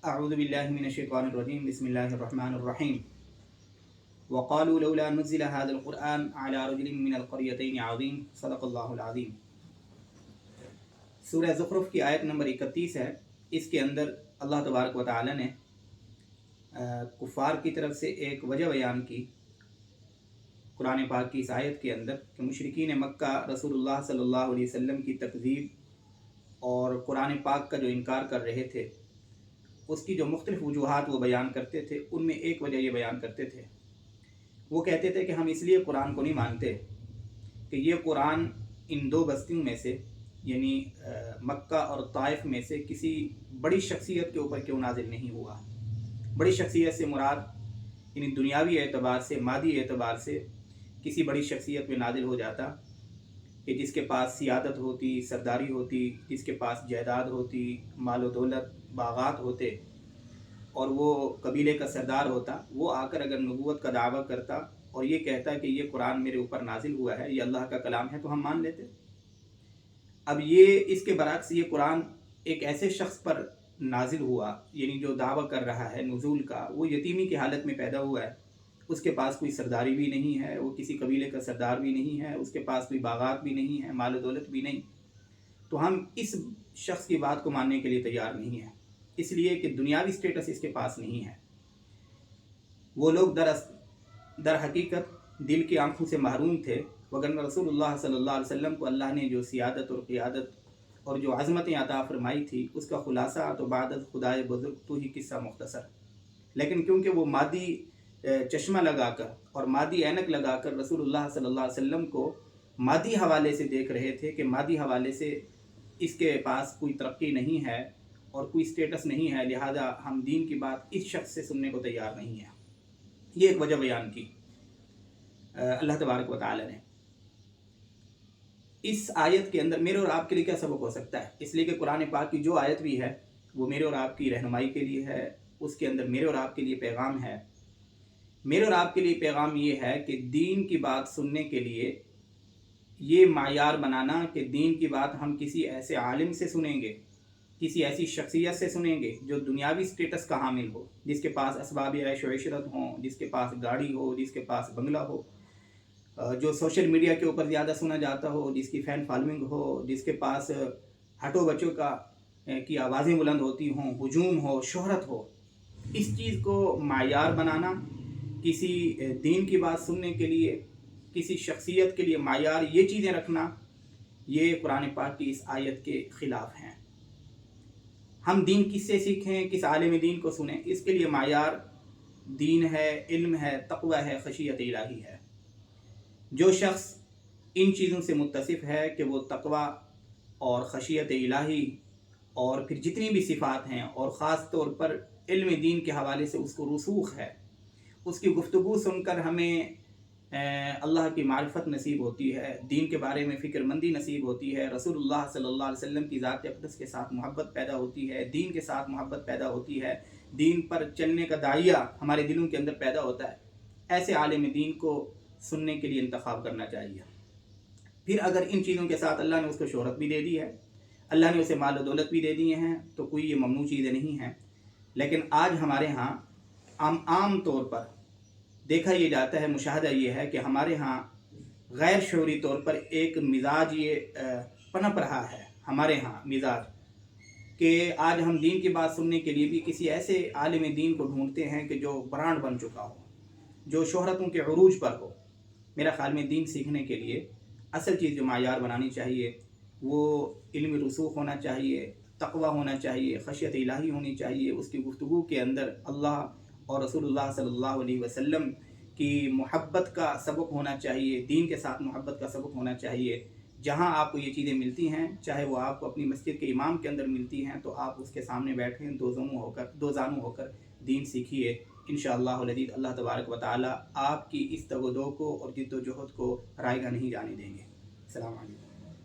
أعوذ بالله من الشيطان الرجيم بسم الله الرحمن الرحيم وقالوا لولا نزل هذا القرآن على رجل من القريتين عظيم صدق الله العظيم۔ سورہ زخرف کی آیت نمبر 31 ہے۔ اس کے اندر اللہ تبارک و تعالی نے کفار کی طرف سے ایک وجہ بیان کی قرآن پاک کی اس آیت کے اندر کہ مشرکین مکہ رسول اللہ صلی اللہ علیہ وسلم کی تکذیب اور قرآن پاک کا جو انکار کر رہے تھے، اس کی جو مختلف وجوہات وہ بیان کرتے تھے، ان میں ایک وجہ یہ بیان کرتے تھے، وہ کہتے تھے کہ ہم اس لیے قرآن کو نہیں مانتے کہ یہ قرآن ان دو بستیوں میں سے یعنی مکہ اور طائف میں سے کسی بڑی شخصیت کے اوپر کیوں نازل نہیں ہوا۔ بڑی شخصیت سے مراد یعنی دنیاوی اعتبار سے، مادی اعتبار سے کسی بڑی شخصیت میں نازل ہو جاتا کہ جس کے پاس سیادت ہوتی، سرداری ہوتی، جس کے پاس جائیداد ہوتی، مال و دولت، باغات ہوتے، اور وہ قبیلے کا سردار ہوتا، وہ آ کر اگر نبوت کا دعویٰ کرتا اور یہ کہتا کہ یہ قرآن میرے اوپر نازل ہوا ہے، یہ اللہ کا کلام ہے، تو ہم مان لیتے۔ اب یہ اس کے برعکس یہ قرآن ایک ایسے شخص پر نازل ہوا یعنی جو دعویٰ کر رہا ہے نزول کا، وہ یتیمی کی حالت میں پیدا ہوا ہے، اس کے پاس کوئی سرداری بھی نہیں ہے، وہ کسی قبیلے کا سردار بھی نہیں ہے، اس کے پاس کوئی باغات بھی نہیں ہے، مال و دولت بھی نہیں، تو ہم اس شخص کی بات کو ماننے کے لیے تیار نہیں ہیں، اس لیے کہ دنیاوی سٹیٹس اس کے پاس نہیں ہے۔ وہ لوگ در حقیقت دل کی آنکھوں سے محروم تھے، وگرنہ رسول اللہ صلی اللہ علیہ وسلم کو اللہ نے جو سیادت اور قیادت اور جو عظمتیں عطا فرمائی تھی، اس کا خلاصہ تو بعدت خدائے بزرگ تو ہی قصہ مختصر، لیکن کیونکہ وہ مادی چشمہ لگا کر اور مادی اینک لگا کر رسول اللہ صلی اللہ علیہ وسلم کو مادی حوالے سے دیکھ رہے تھے کہ مادی حوالے سے اس کے پاس کوئی ترقی نہیں ہے اور کوئی سٹیٹس نہیں ہے، لہذا ہم دین کی بات اس شخص سے سننے کو تیار نہیں ہیں۔ یہ ایک وجہ بیان کی اللہ تبارک و تعالی نے۔ اس آیت کے اندر میرے اور آپ کے لیے کیا سبق ہو سکتا ہے؟ اس لیے کہ قرآن پاک کی جو آیت بھی ہے وہ میرے اور آپ کی رہنمائی کے لیے ہے، اس کے اندر میرے اور آپ کے لیے پیغام ہے۔ میرے اور آپ کے لیے پیغام یہ ہے کہ دین کی بات سننے کے لیے یہ معیار بنانا کہ دین کی بات ہم کسی ایسے عالم سے سنیں گے، کسی ایسی شخصیت سے سنیں گے جو دنیاوی سٹیٹس کا حامل ہو، جس کے پاس اسباب عیش و عشرت ہوں، جس کے پاس گاڑی ہو، جس کے پاس بنگلہ ہو، جو سوشل میڈیا کے اوپر زیادہ سنا جاتا ہو، جس کی فین فالوئنگ ہو، جس کے پاس ہٹو بچوں کی آوازیں بلند ہوتی ہوں، ہجوم ہو، شہرت ہو۔ اس چیز کو معیار بنانا کسی دین کی بات سننے کے لیے، کسی شخصیت کے لیے معیار یہ چیزیں رکھنا، یہ قرآن پاک کی اس آیت کے خلاف ہیں۔ ہم دین کس سے سیکھیں، کس عالم دین کو سنیں، اس کے لیے معیار دین ہے، علم ہے، تقوی ہے، خشیت الہی ہے۔ جو شخص ان چیزوں سے متصف ہے کہ وہ تقوی اور خشیت الہی اور پھر جتنی بھی صفات ہیں اور خاص طور پر علم دین کے حوالے سے اس کو رسوخ ہے، اس کی گفتگو سن کر ہمیں اللہ کی معرفت نصیب ہوتی ہے، دین کے بارے میں فکر مندی نصیب ہوتی ہے، رسول اللہ صلی اللہ علیہ وسلم کی ذات اقدس کے ساتھ محبت پیدا ہوتی ہے، دین کے ساتھ محبت پیدا ہوتی ہے، دین پر چلنے کا داعیہ ہمارے دلوں کے اندر پیدا ہوتا ہے۔ ایسے عالم دین کو سننے کے لیے انتخاب کرنا چاہیے۔ پھر اگر ان چیزوں کے ساتھ اللہ نے اس کو شہرت بھی دے دی ہے، اللہ نے اسے مال و دولت بھی دے دیے ہیں، تو کوئی یہ ممنوع چیزیں نہیں ہیں۔ لیکن آج ہمارے ہاں عام طور پر دیکھا یہ جاتا ہے، مشاہدہ یہ ہے کہ ہمارے ہاں غیر شعوری طور پر ایک مزاج یہ پنپ رہا ہے، ہمارے ہاں مزاج کہ آج ہم دین کی بات سننے کے لیے بھی کسی ایسے عالم دین کو ڈھونڈتے ہیں کہ جو برانڈ بن چکا ہو، جو شہرتوں کے عروج پر ہو۔ میرا خیال میں دین سیکھنے کے لیے اصل چیز جو معیار بنانی چاہیے وہ علم رسوخ ہونا چاہیے، تقوی ہونا چاہیے، خشیت الہی ہونی چاہیے، اس کی گفتگو کے اندر اللہ اور رسول اللہ صلی اللہ علیہ وسلم کی محبت کا سبق ہونا چاہیے، دین کے ساتھ محبت کا سبق ہونا چاہیے۔ جہاں آپ کو یہ چیزیں ملتی ہیں، چاہے وہ آپ کو اپنی مسجد کے امام کے اندر ملتی ہیں، تو آپ اس کے سامنے بیٹھیں، دو زانو ہو کر دین سیکھیے۔ انشاءاللہ العزیز اللہ تبارک و تعالی آپ کی اس تگ و دو کو اور جد و جہد کو رائیگاں نہیں جانے دیں گے۔ السلام علیکم۔